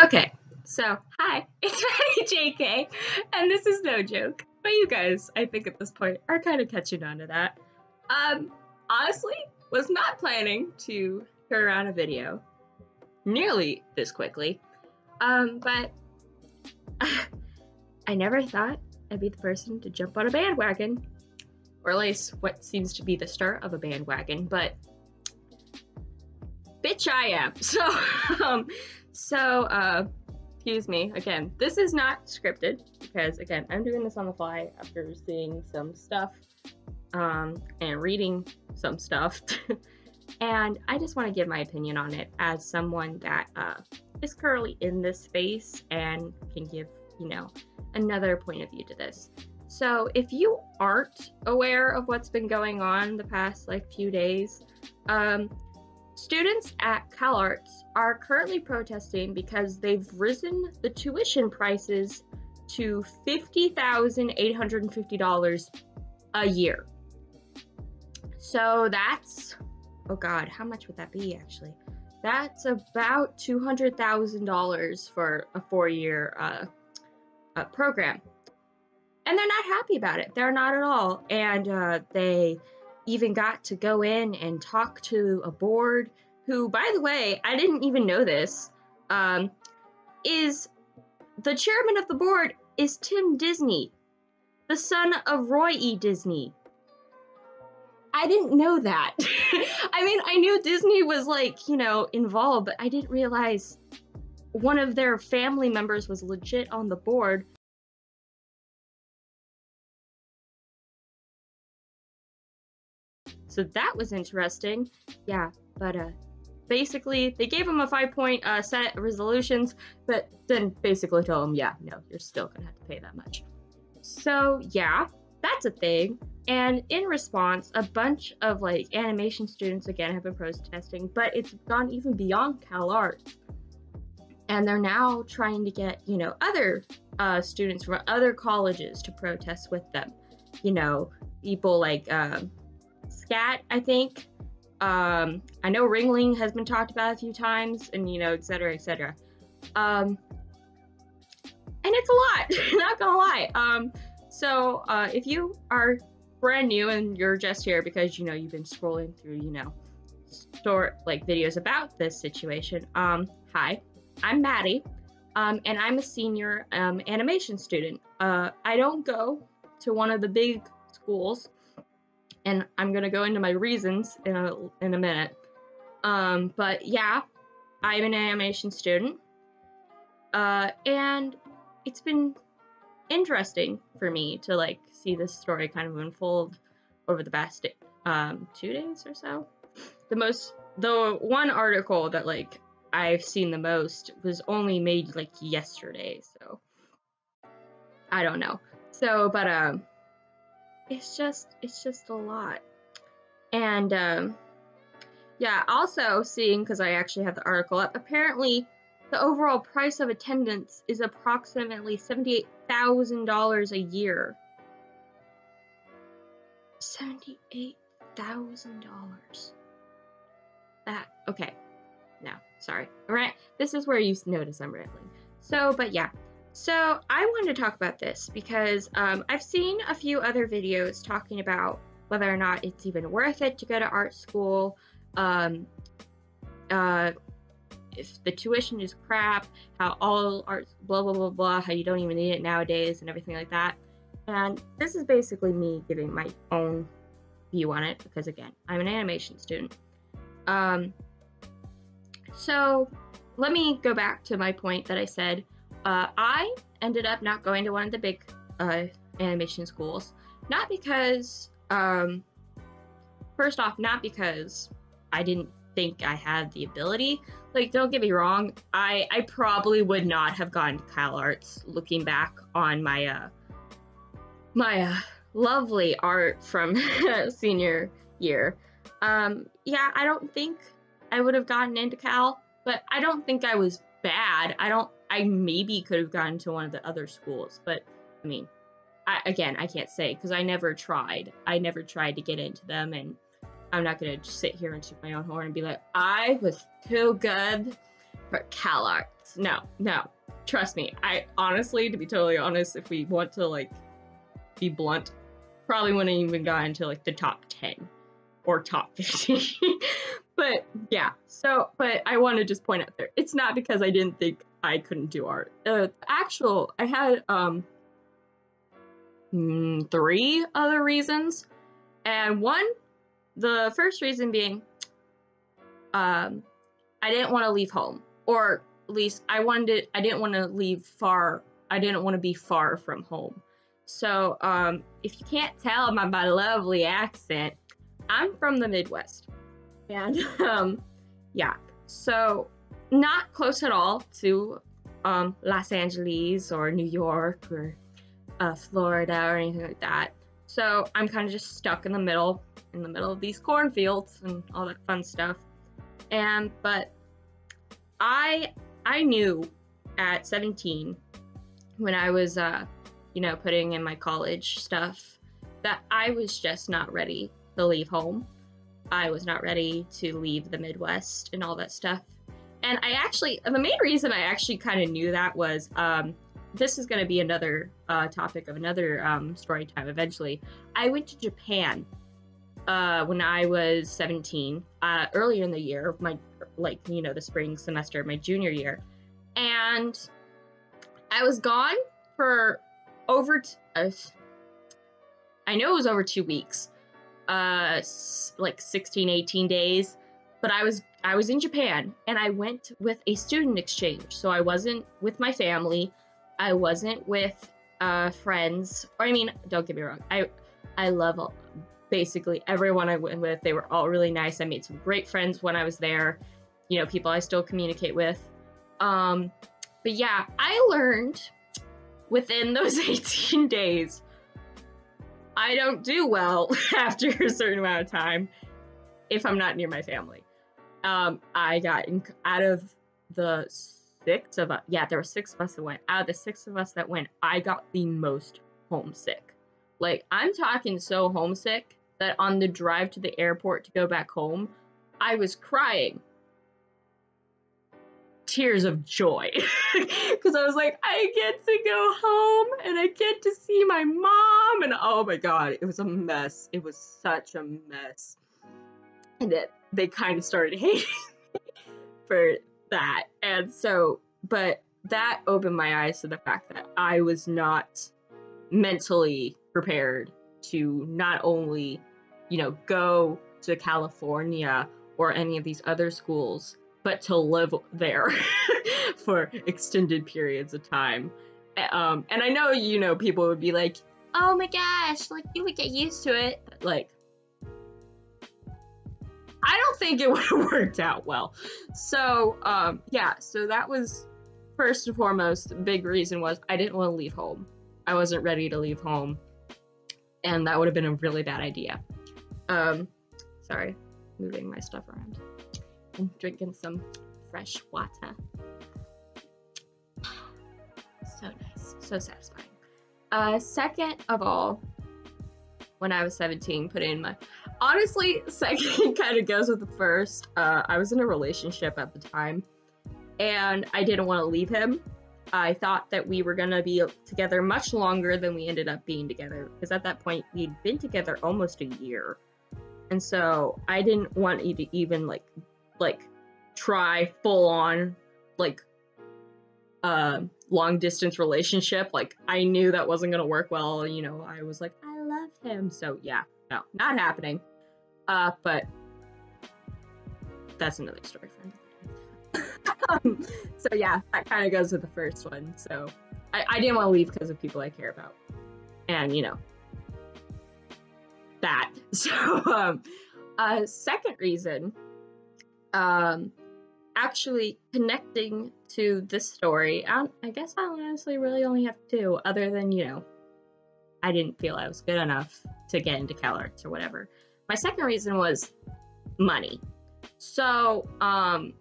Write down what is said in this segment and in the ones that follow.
Okay, so hi, it's MaddieJK, and this is no joke, but you guys, I think at this point, are kind of catching on to that. Honestly, was not planning to turn around a video nearly this quickly, but I never thought I'd be the person to jump on a bandwagon, or at least what seems to be the start of a bandwagon, but bitch I am. Excuse me, again, this is not scripted, because again, I'm doing this on the fly after seeing some stuff, and reading some stuff, and I just want to give my opinion on it as someone that, is currently in this space and can give, you know, another point of view to this. So if you aren't aware of what's been going on the past, few days, students at CalArts are currently protesting because they've risen the tuition prices to $50,850 a year. So that's, oh God, how much would that be actually? That's about $200,000 for a 4-year program. And they're not happy about it. They're not at all. And they even got to go in and talk to a board who, by the way, I didn't even know this, is the chairman of the board is Tim Disney, the son of Roy E. Disney. I didn't know that. I mean, I knew Disney was involved, but I didn't realize one of their family members was legit on the board. So that was interesting. Yeah, but basically they gave him a 5-point set of resolutions, but then basically told him, yeah, no, you're still gonna have to pay that much. So yeah, that's a thing. And in response, a bunch of animation students again have been protesting, but it's gone even beyond CalArts. And they're now trying to get, other students from other colleges to protest with them. People like Scat, I think. I know Ringling has been talked about a few times, and etc., etc. And it's a lot, not gonna lie. So if you are brand new and you're just here because you've been scrolling through videos about this situation, hi, I'm Maddie, and I'm a senior animation student. I don't go to one of the big schools, and I'm gonna go into my reasons in a minute. But yeah, I'm an animation student, and it's been interesting for me to see this story kind of unfold over the past 2 days or so. The one article that I've seen the most was only made yesterday, so I don't know. So, but it's just a lot. And yeah, also seeing, because I actually have the article up, apparently the overall price of attendance is approximately $78,000 a year. $78,000. Okay. No, sorry. Right. This is where you notice I'm rambling. So, but yeah. So I wanted to talk about this because I've seen a few other videos talking about whether or not it's even worth it to go to art school, if the tuition is crap, how all art, blah, blah, blah, blah, how you don't even need it nowadays and everything like that. And this is basically me giving my own view on it because, again, I'm an animation student. So let me go back to my point that I said. I ended up not going to one of the big animation schools, not because, first off, not because I didn't think I had the ability. Don't get me wrong, I probably would not have gone to CalArts looking back on my my lovely art from senior year. Yeah, I don't think I would have gotten into Cal, but I don't think I was bad. I maybe could have gotten to one of the other schools, but I mean, I can't say because I never tried. I never tried to get into them, and I'm not gonna just sit here and toot my own horn and be like, I was too good for CalArts. No, no. Trust me. I honestly, to be totally honest, if we want to like be blunt, probably wouldn't even got into like the top 10 or top 50. But yeah, so, but I want to just point out there, it's not because I didn't think I couldn't do art. I had 3 other reasons. And the first reason being, I didn't want to leave home, or at least I didn't want to leave far. I didn't want to be far from home. So, if you can't tell by my lovely accent, I'm from the Midwest. And, yeah, so not close at all to, Los Angeles or New York or, Florida or anything like that. So I'm kind of just stuck in the middle of these cornfields and all that fun stuff. But I knew at 17, when I was, putting in my college stuff, that I was just not ready to leave home. I was not ready to leave the Midwest and all that stuff. And the main reason I actually kind of knew that was, this is going to be another topic of another story time eventually. I went to Japan when I was 17, earlier in the year, the spring semester, my junior year. And I was gone for I know it was over 2 weeks, like 16, 18 days, but I was in Japan, and I went with a student exchange. So I wasn't with my family. I wasn't with friends. Or, I mean, don't get me wrong. I love basically everyone I went with. They were all really nice. I made some great friends when I was there. People I still communicate with. But yeah, I learned within those 18 days, I don't do well after a certain amount of time if I'm not near my family. I got out of the 6 of us. Yeah, there were 6 of us that went. Out of the 6 of us that went, I got the most homesick. Like, I'm talking so homesick that on the drive to the airport to go back home, I was crying. Tears of joy. Because I was like, I get to go home and I get to see my mom. And oh my God, it was a mess. It was such a mess. And they kind of started hating me for that. And so, but that opened my eyes to the fact that I was not mentally prepared to not only, go to California or any of these other schools, but to live there for extended periods of time. And I know, people would be like, oh my gosh, like, you would get used to it. But, like, I don't think it would have worked out well. So, yeah, so that was, first and foremost, the big reason was I didn't want to leave home. I wasn't ready to leave home. And that would have been a really bad idea. Sorry, moving my stuff around. I'm drinking some fresh water. So nice, so satisfying. Second of all, when I was 17, honestly, second kind of goes with the first. I was in a relationship at the time, and I didn't want to leave him. I thought that we were gonna be together much longer than we ended up being together, because at that point, we'd been together almost a year. And so I didn't want you to even like try full on long distance relationship. Like, I knew that wasn't gonna work well. I was like, I love him. So yeah, no, not happening. But that's another story for another time. So yeah, that kind of goes with the first one. So I didn't want to leave because of people I care about. And that. So second reason, actually connecting to this story, I guess I honestly really only have 2, other than, I didn't feel I was good enough to get into CalArts or whatever. My second reason was money. So, I'm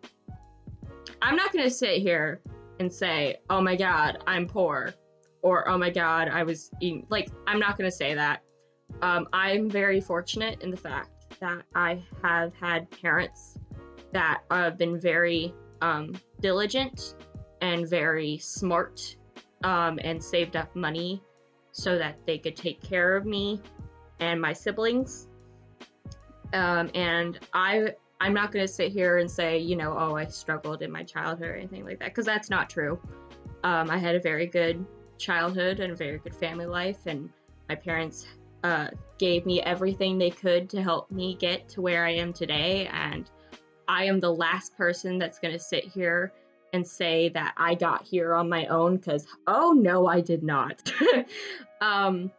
not going to sit here and say, oh my God, I'm poor, or oh my God, I was eating, I'm not going to say that. I'm very fortunate in the fact that I have had parents that have been very diligent and very smart, and saved up money so that they could take care of me and my siblings. And I'm not going to sit here and say, you know, oh, I struggled in my childhood or anything like that, because that's not true. I had a very good childhood and a very good family life, and my parents gave me everything they could to help me get to where I am today, and I am the last person that's going to sit here and say that I got here on my own, because, oh no, I did not. I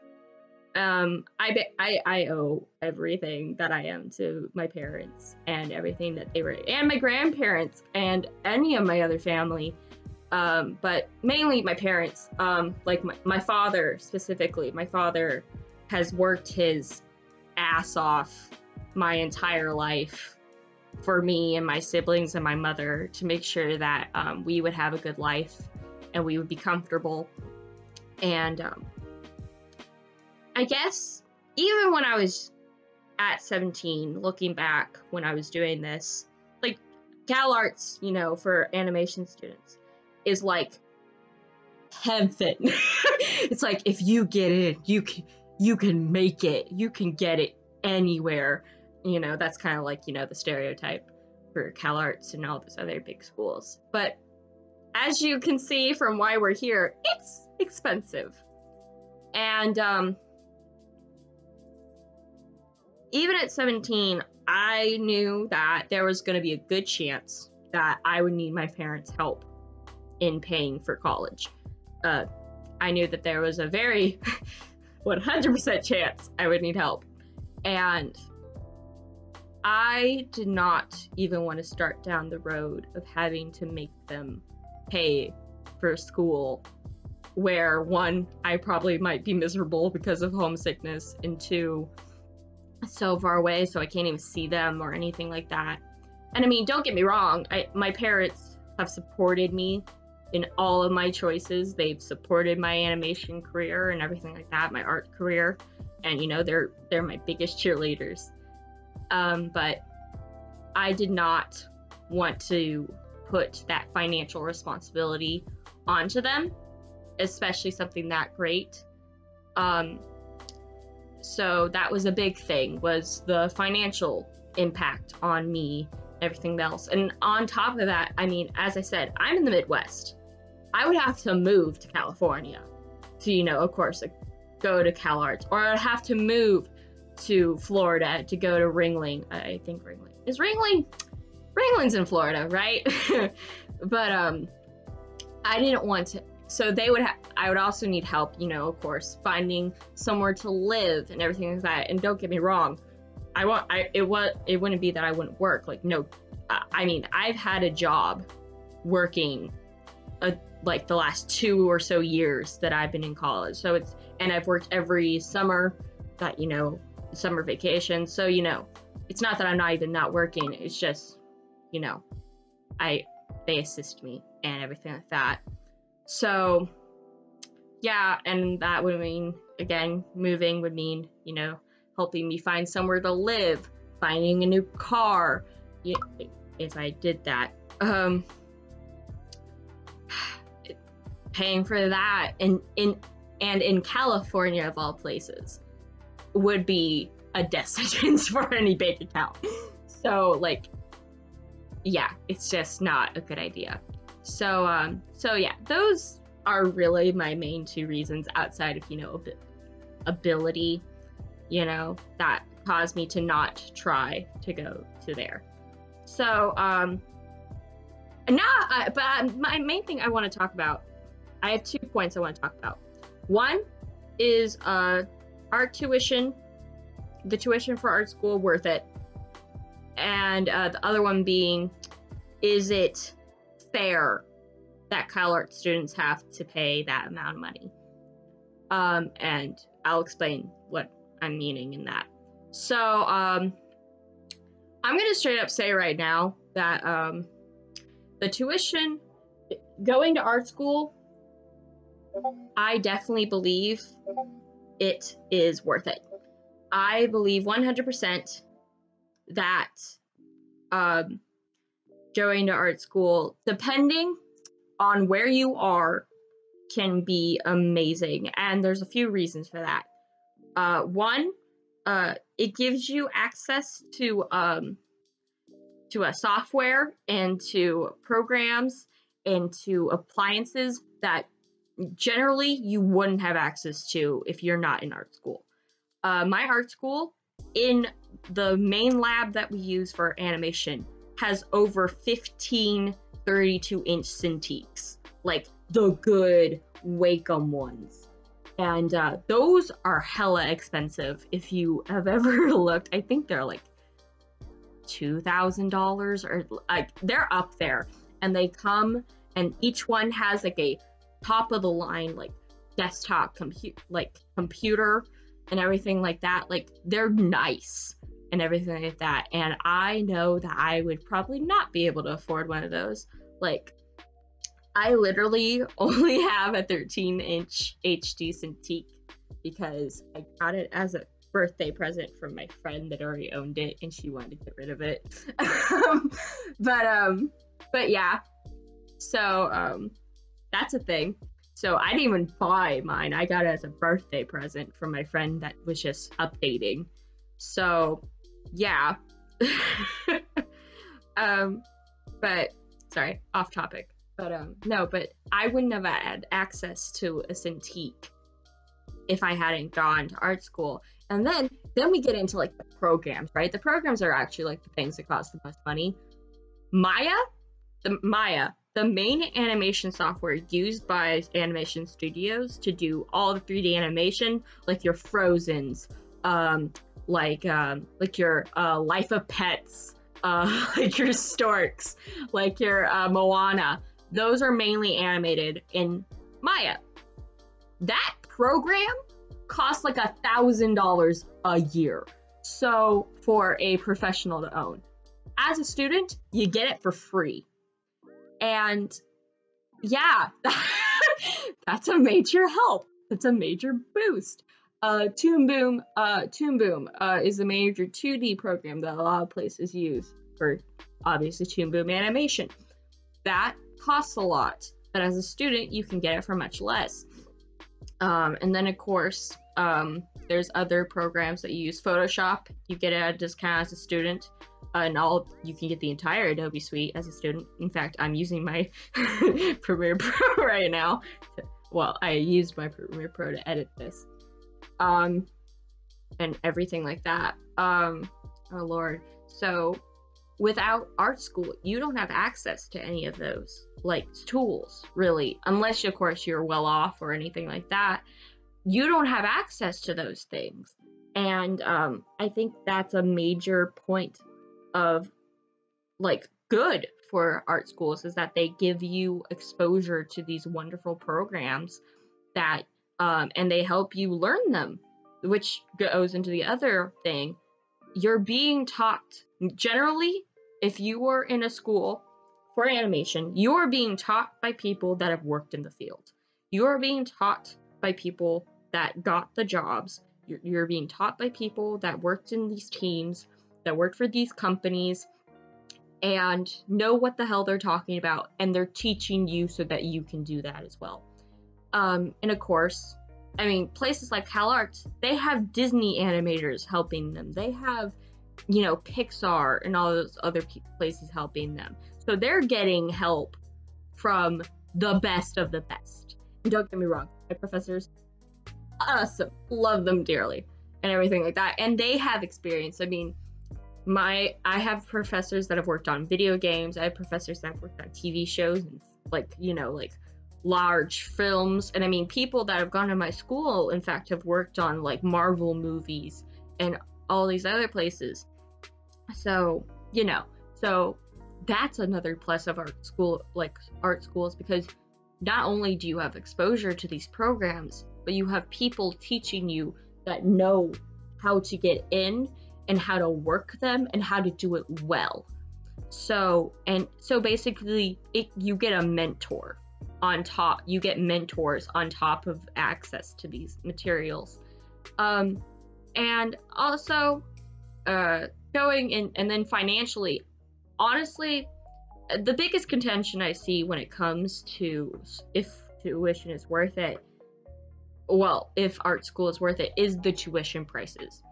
owe everything that I am to my parents and everything that they were, and my grandparents and any of my other family. But mainly my parents, like my father specifically. My father has worked his ass off my entire life for me and my siblings and my mother to make sure that we would have a good life and we would be comfortable. And I guess even when I was at 17, looking back when I was doing this, like CalArts, you know, for animation students is like heaven. It's like, if you get in, you can make it, you can get it anywhere. You know, that's kind of like, you know, the stereotype for CalArts and all those other big schools. But as you can see from why we're here, it's expensive. And even at 17, I knew that there was going to be a good chance that I would need my parents' help in paying for college. I knew that there was a very 100% chance I would need help. And I did not even want to start down the road of having to make them pay for school, where one, I probably might be miserable because of homesickness, and two, so far away, so I can't even see them or anything like that. And I mean, don't get me wrong, my parents have supported me in all of my choices. They've supported my animation career and everything like that, my art career, and you know, they're my biggest cheerleaders. But I did not want to put that financial responsibility onto them, especially something that great. So that was a big thing, was the financial impact on me, everything else. And on top of that, I mean, as I said, I'm in the Midwest. I would have to move to California to, you know, of course, go to CalArts, or I'd have to move to Florida to go to Ringling. I think Ringling's in Florida, right? But I didn't want to. So I would also need help, you know, of course, finding somewhere to live and everything like that. And don't get me wrong, it wouldn't be that I wouldn't work. Like, no, I mean, I've had a job working like the last 2 or so years that I've been in college. So and I've worked every summer, that, you know, summer vacation. So, you know, it's not that I'm not even not working. It's just, you know, they assist me and everything like that. So, yeah, and that would mean, again, moving would mean, you know, helping me find somewhere to live, finding a new car, if I did that. Paying for that, and in California, of all places, would be a death sentence for any bank account. So, like, yeah, it's just not a good idea. So yeah, those are really my main 2 reasons, outside of, you know, ability, you know, that caused me to not try to go to there. So, but my main thing I want to talk about, I have 2 points I want to talk about. One is art tuition, the tuition for art school, worth it? And the other one being, is it fair that CalArts students have to pay that amount of money? And I'll explain what I'm meaning in that. So I'm going to straight up say right now that the tuition, going to art school, I definitely believe it is worth it. I believe 100% that going to art school, depending on where you are can be amazing, and there's a few reasons for that. One, it gives you access to a software and to programs and to appliances that generally you wouldn't have access to if you're not in art school. My art school, in the main lab that we use for animation, has over 15 32-inch Cintiqs, like the good Wacom ones. And those are hella expensive. If you have ever looked, I think they're like $2,000, or like they're up there. And they come, and each one has like a top of the line like desktop computer and everything like that. Like, they're nice and everything like that. And I know that I would probably not be able to afford one of those. Like, I literally only have a 13-inch HD Cintiq because I got it as a birthday present from my friend that already owned it, and she wanted to get rid of it. But yeah, so that's a thing. So I didn't even buy mine. I got it as a birthday present from my friend that was just updating. So yeah. But sorry, off topic. But no, but I wouldn't have had access to a Cintiq if I hadn't gone to art school. And then we get into like the programs, right? The programs are actually like the things that cost the most money. Maya, the main animation software used by animation studios to do all the 3D animation, like your Frozens, like your Life of Pets, like your Storks, like your Moana. Those are mainly animated in Maya. That program costs like $1,000 a year. So for a professional to own. As a student, you get it for free. And yeah, that's a major help. That's a major boost. Toon Boom is a major 2D program that a lot of places use for, obviously, Toon Boom animation. That costs a lot, but as a student, you can get it for much less. And then, of course, there's other programs that you use. Photoshop, you get it at a discount as a student. And you can get the entire Adobe suite as a student. In fact, I'm using my Premiere Pro right now. Well, I used my Premiere Pro to edit this. And everything like that. Oh Lord. So without art school, you don't have access to any of those like tools, really, unless of course you're well off or anything like that. You don't have access to those things. And I think that's a major point of like good for art schools, is that they give you exposure to these wonderful programs that and they help you learn them, which goes into the other thing. You're being taught, generally, if you are in a school for animation, you are being taught by people that have worked in the field. You are being taught by people that got the jobs. You're being taught by people that worked in these teams, that worked for these companies, and know what the hell they're talking about, and they're teaching you so that you can do that as well. And of course, I mean, places like CalArts, they have Disney animators helping them. They have, Pixar and all those other places helping them. So they're getting help from the best of the best. And don't get me wrong, my professors, awesome, love them dearly, and everything like that. And they have experience. I mean, I have professors that have worked on video games. I have professors that have worked on TV shows and like large films. And I mean, people that have gone to my school, in fact, have worked on like Marvel movies and all these other places. So, so that's another plus of art schools, because not only do you have exposure to these programs, but you have people teaching you that know how to get in and how to work them and how to do it well. So basically you get a mentor on top. You get mentors on top of access to these materials. And also going in, and then financially, honestly, the biggest contention I see when it comes to if tuition is worth it, well, if art school is worth it, is the tuition prices.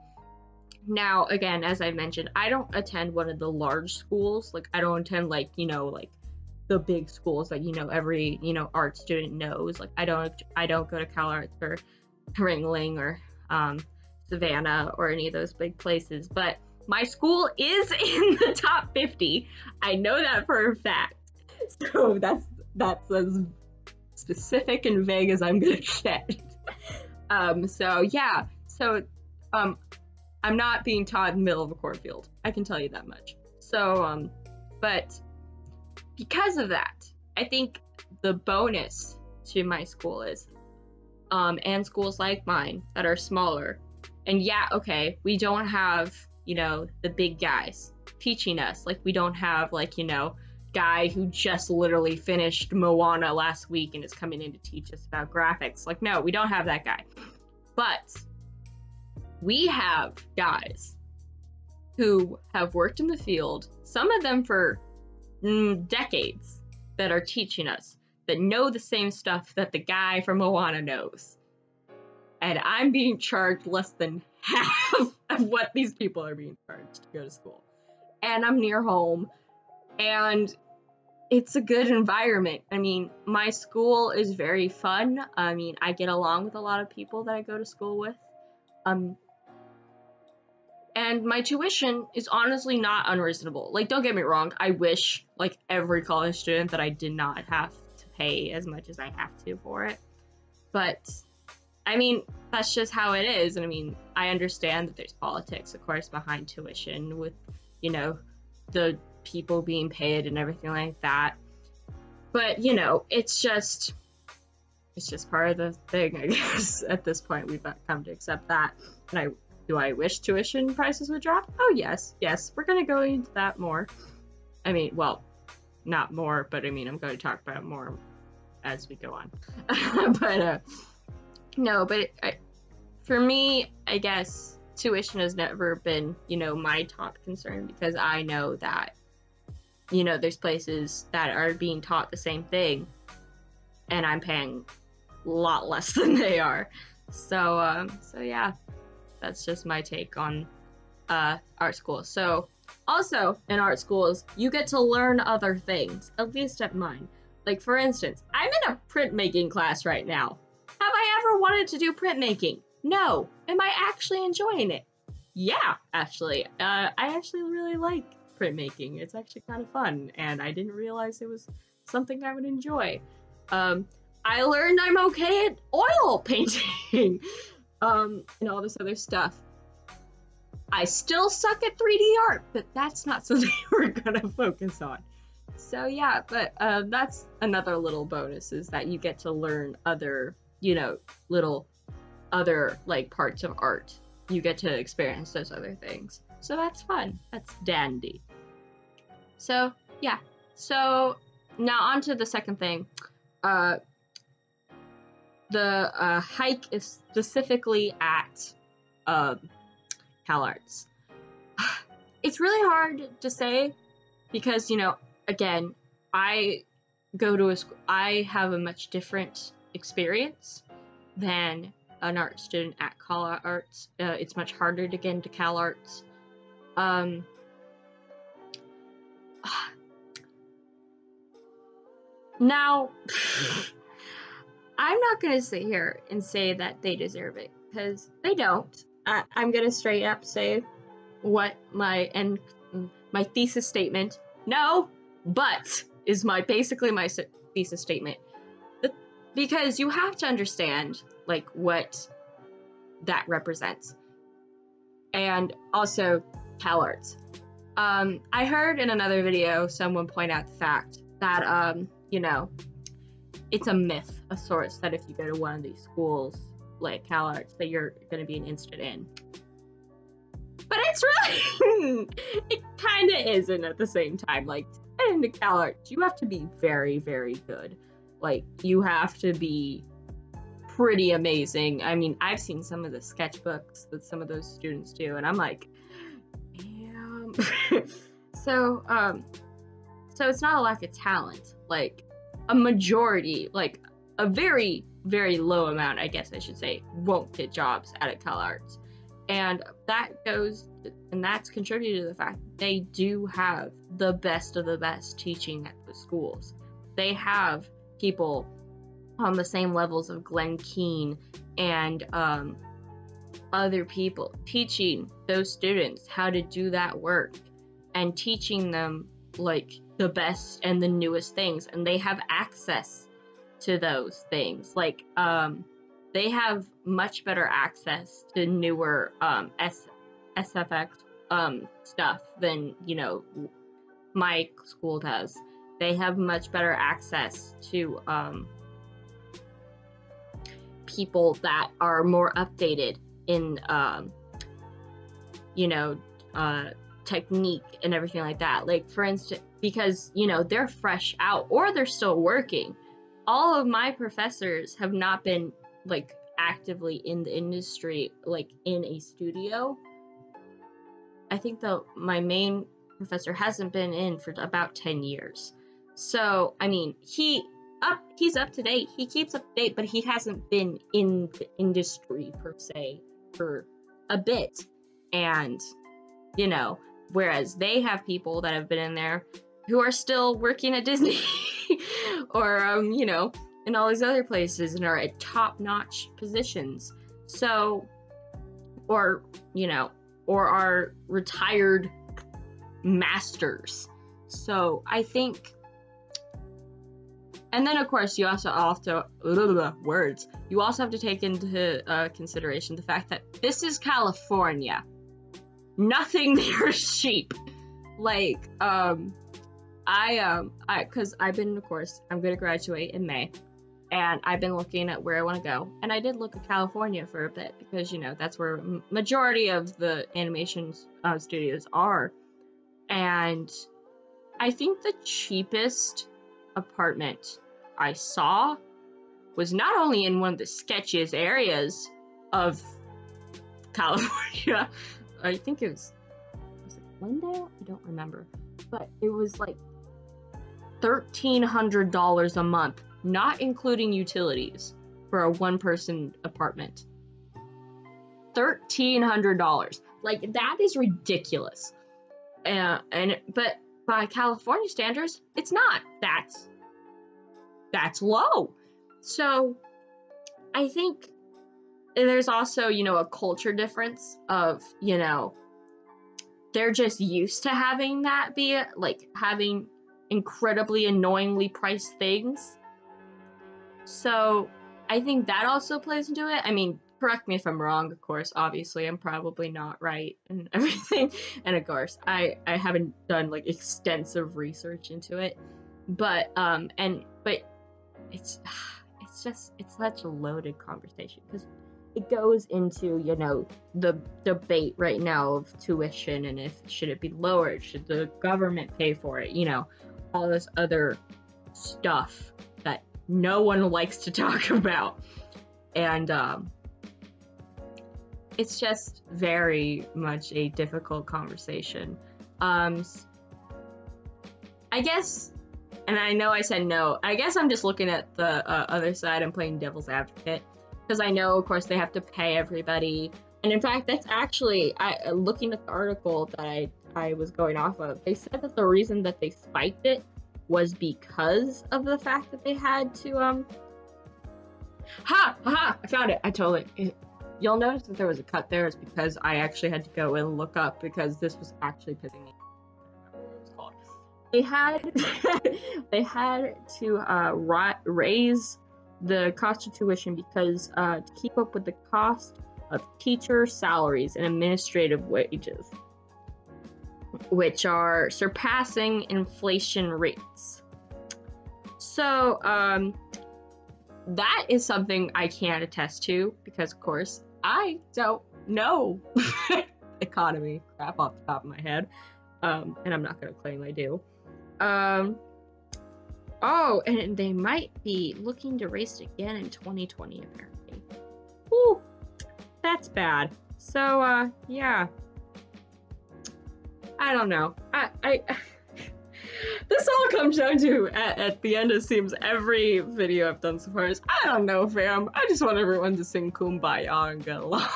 Now, again, as I mentioned, I don't attend one of the large schools. Like, I don't attend, like, you know, like, the big schools that, you know, every, you know, art student knows. Like, I don't go to CalArts or Ringling or Savannah or any of those big places. But my school is in the top 50. I know that for a fact. So that's as specific and vague as I'm gonna get. So yeah. So I'm not being taught in the middle of a cornfield. I can tell you that much. So but because of that, I think the bonus to my school is and schools like mine that are smaller. And yeah, okay, we don't have, you know, the big guys teaching us. Like, we don't have, like, you know, guy who just literally finished Moana last week and is coming in to teach us about graphics. Like, no, we don't have that guy. But we have guys who have worked in the field, some of them for decades, that are teaching us, that know the same stuff that the guy from Moana knows. And I'm being charged less than half of what these people are being charged to go to school. And I'm near home, and it's a good environment. I mean, my school is very fun. I mean, I get along with a lot of people that I go to school with. And my tuition is honestly not unreasonable. Like, don't get me wrong, I wish, like every college student, that I did not have to pay as much as I have to for it. But, I mean, that's just how it is. And I mean, I understand that there's politics, of course, behind tuition with, you know, the people being paid and everything like that. But, you know, it's just part of the thing, I guess. At this point, we've come to accept that. And do I wish tuition prices would drop? Oh, yes. We're going to go into that more. I mean, well, not more, but I mean, I'm going to talk about it more as we go on. For me, I guess tuition has never been, you know, my top concern, because I know that, you know, there's places that are being taught the same thing, and I'm paying a lot less than they are. So yeah. That's just my take on art school. So also in art schools, you get to learn other things, at least at mine. Like, for instance, I'm in a printmaking class right now. Have I ever wanted to do printmaking? No. Am I actually enjoying it? Yeah, actually. I actually really like printmaking. It's actually kind of fun, and I didn't realize it was something I would enjoy. I learned I'm okay at oil painting. And all this other stuff. I still suck at 3D art, but that's not something we're gonna focus on. So yeah, but that's another little bonus, is that you get to learn other, you know, little other, like, parts of art. You get to experience those other things. So that's fun. That's dandy. So yeah. So now on to the second thing. The hike is specifically at CalArts. It's really hard to say because, you know, again, I go to a school, I have a much different experience than an art student at CalArts. It's much harder to get into CalArts. Now, I'm not going to sit here and say that they deserve it, because they don't. I'm going to straight up say what my thesis statement, no, but is basically my thesis statement. Because you have to understand, like, what that represents. And also CalArts. I heard in another video someone point out the fact that, you know, it's a myth of sorts that if you go to one of these schools like CalArts that you're going to be an instant in. But it's really, it kind of isn't at the same time. Like, to get into CalArts, you have to be very, very good. Like, you have to be pretty amazing. I mean, I've seen some of the sketchbooks that some of those students do, and I'm like, damn. So So it's not a lack of talent. Like, a majority, like a very, very low amount, I guess I should say, won't get jobs at CalArts. And that's contributed to the fact that they do have the best of the best teaching at the schools. They have people on the same levels of Glenn Keane and other people teaching those students how to do that work and teaching them like the best and the newest things, and they have access to those things. Like they have much better access to newer SFX stuff than, you know, my school does. They have much better access to people that are more updated in you know, technique and everything like that. Like, for instance, because, you know, they're fresh out or they're still working. All of my professors have not been like actively in the industry, like in a studio. I think my main professor hasn't been in for about 10 years. So, I mean, he's up to date. He keeps up to date, but he hasn't been in the industry per se for a bit. And, you know, whereas they have people that have been in there who are still working at Disney or, you know, in all these other places and are at top-notch positions. So, or, you know, or are retired masters. So I think, and then of course you also have to, you also have to take into consideration the fact that this is California. Nothing there is cheap. Like, because I've been, of course, I'm gonna graduate in May, and I've been looking at where I want to go, and I did look at California for a bit because, you know, that's where majority of the animation studios are. And I think the cheapest apartment I saw was not only in one of the sketchiest areas of California, I think was it Glendale? I don't remember. But it was like $1,300 a month, not including utilities, for a one-person apartment. $1,300. Like, that is ridiculous. But by California standards, it's not. That's low. So I think there's also, you know, a culture difference of, you know, they're just used to having that be like having incredibly annoyingly priced things. So I think that also plays into it. I mean, correct me if I'm wrong, of course. Obviously, I'm probably not right and everything. And of course, I haven't done like extensive research into it. But it's such a loaded conversation because it goes into, you know, the debate right now of tuition and should it be lowered, should the government pay for it, you know, all this other stuff that no one likes to talk about. And it's just very much a difficult conversation. I guess, and I know I said no, I guess I'm just looking at the other side and playing devil's advocate. Because I know, of course, they have to pay everybody. And in fact, that's actually, looking at the article that I was going off of, they said that the reason that they spiked it was because of the fact that they had to, I found it. I told it. You'll notice that there was a cut there. It's because I actually had to go and look up because this was actually pissing me. They had to raise the cost of tuition because to keep up with the cost of teacher salaries and administrative wages, which are surpassing inflation rates. So that is something I can't attest to because, of course, I don't know economy crap off the top of my head, and I'm not going to claim I do. Oh, and they might be looking to raise it again in 2020, apparently. Ooh, that's bad. So, yeah. I don't know. This all comes down to, at the end, it seems, every video I've done so far is, I don't know, fam. I just want everyone to sing Kumbaya and get along.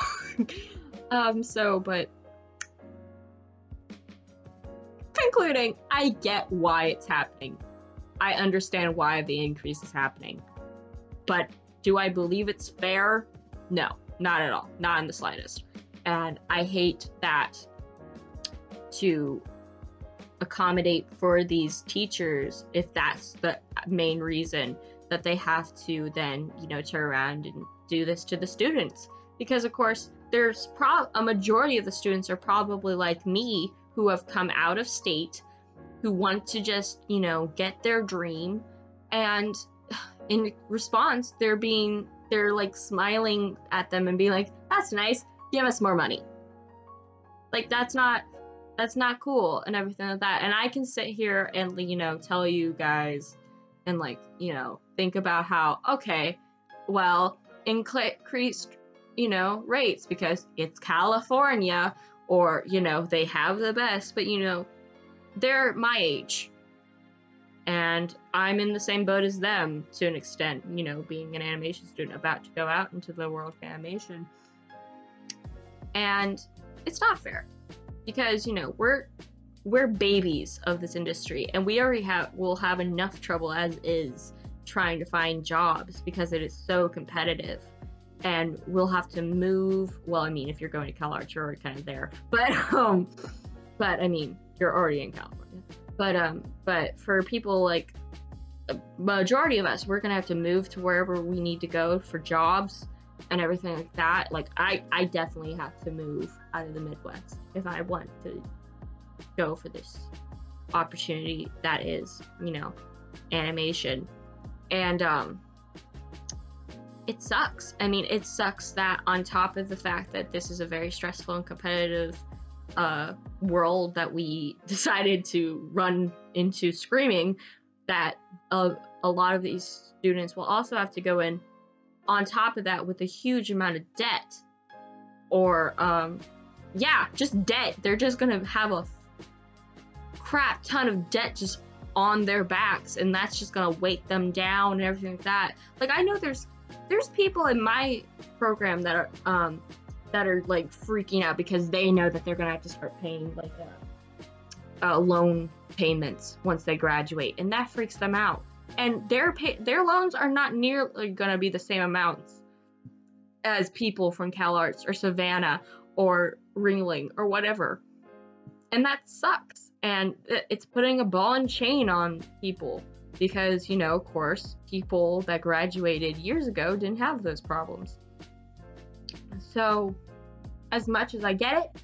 But concluding, I get why it's happening. I understand why the increase is happening. But do I believe it's fair? No, not at all. Not in the slightest. And I hate that to accommodate for these teachers, if that's the main reason, that they have to then, you know, turn around and do this to the students. Because of course, there's a majority of the students are probably like me, who have come out of state, who want to just, you know, get their dream, and in response, they're like smiling at them and being like, that's nice, give us more money. Like, that's not cool and everything like that. And I can sit here and, you know, tell you guys and, like, you know, think about how, okay, well, increased, you know, rates because it's California, or, you know, they have the best, but, you know, they're my age. And I'm in the same boat as them to an extent, you know, being an animation student about to go out into the world of animation. And it's not fair because, you know, we're babies of this industry, and we already will have enough trouble as is trying to find jobs because it is so competitive. And we'll have to move. Well, I mean, if you're going to CalArts, you're already kind of there. But I mean, you're already in California. But for people like a majority of us, we're gonna have to move to wherever we need to go for jobs and everything like that. Like, I definitely have to move out of the Midwest if I want to go for this opportunity that is, you know, animation. And it sucks. I mean, it sucks that on top of the fact that this is a very stressful and competitive world that we decided to run into screaming, that a lot of these students will also have to go in on top of that with a huge amount of debt, or just debt. They're just gonna have a crap ton of debt just on their backs, and that's just gonna weight them down and everything like that. Like, I know there's people in my program that are like freaking out because they know that they're gonna have to start paying like loan payments once they graduate, and that freaks them out. And their loans are not nearly gonna be the same amounts as people from CalArts or Savannah or Ringling or whatever, and that sucks. And it's putting a ball and chain on people. Because, you know, of course, people that graduated years ago didn't have those problems. So, as much as I get it,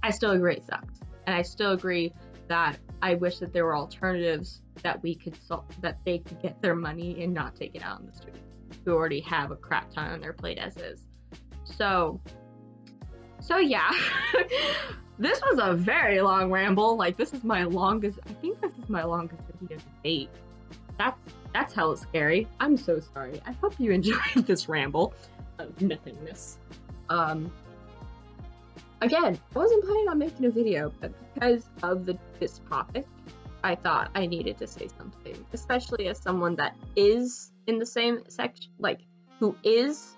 I still agree it sucks. And I still agree that I wish that there were alternatives that we could that they could get their money and not take it out on the students who already have a crap ton on their plate as is. So yeah. This was a very long ramble. Like, this is my longest, I think this is my longest video to date. That's hella scary. I'm so sorry. I hope you enjoyed this ramble of nothingness. Again, I wasn't planning on making a video, but because of this topic, I thought I needed to say something, especially as someone that is in the same section, like, who is,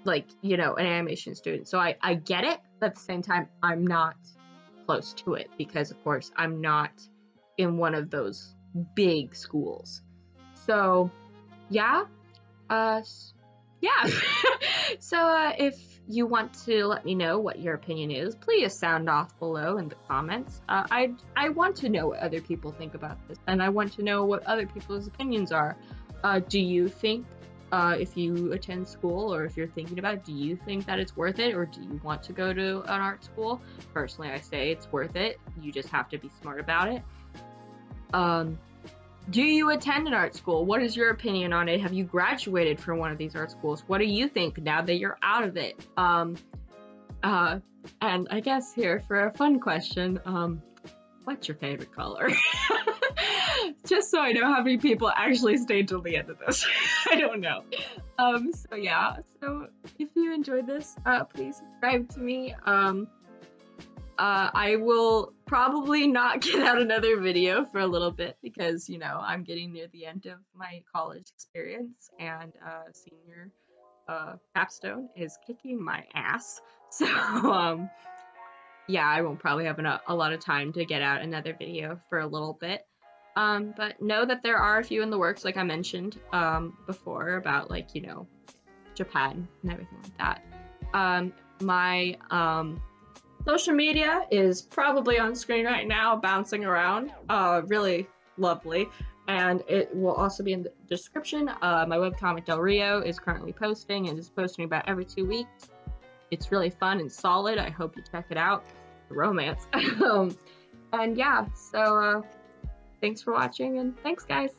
like, you know, an animation student. So I get it, but at the same time, I'm not close to it because, of course, I'm not in one of those big schools. So yeah. So if you want to let me know what your opinion is, please sound off below in the comments. I want to know what other people think about this, and I want to know what other people's opinions are. Do you think, if you attend school, or if you're thinking about it, do you think that it's worth it, or do you want to go to an art school? Personally, I say it's worth it. You just have to be smart about it. Do you attend an art school? What is your opinion on it? Have you graduated from one of these art schools? What do you think now that you're out of it? And I guess here for a fun question, what's your favorite color? Just so I know how many people actually stayed till the end of this. I don't know. So yeah, so if you enjoyed this, please subscribe to me. I will probably not get out another video for a little bit because, you know, I'm getting near the end of my college experience, and senior capstone is kicking my ass. So, yeah, I won't probably have a lot of time to get out another video for a little bit. But know that there are a few in the works, like I mentioned before, about, like, you know, Japan and everything like that. My social media is probably on screen right now, bouncing around. Really lovely. And it will also be in the description. My Webcomic Del Rio is currently posting, and is posting about every 2 weeks. It's really fun and solid. I hope you check it out. Romance. And yeah, so thanks for watching, and thanks, guys.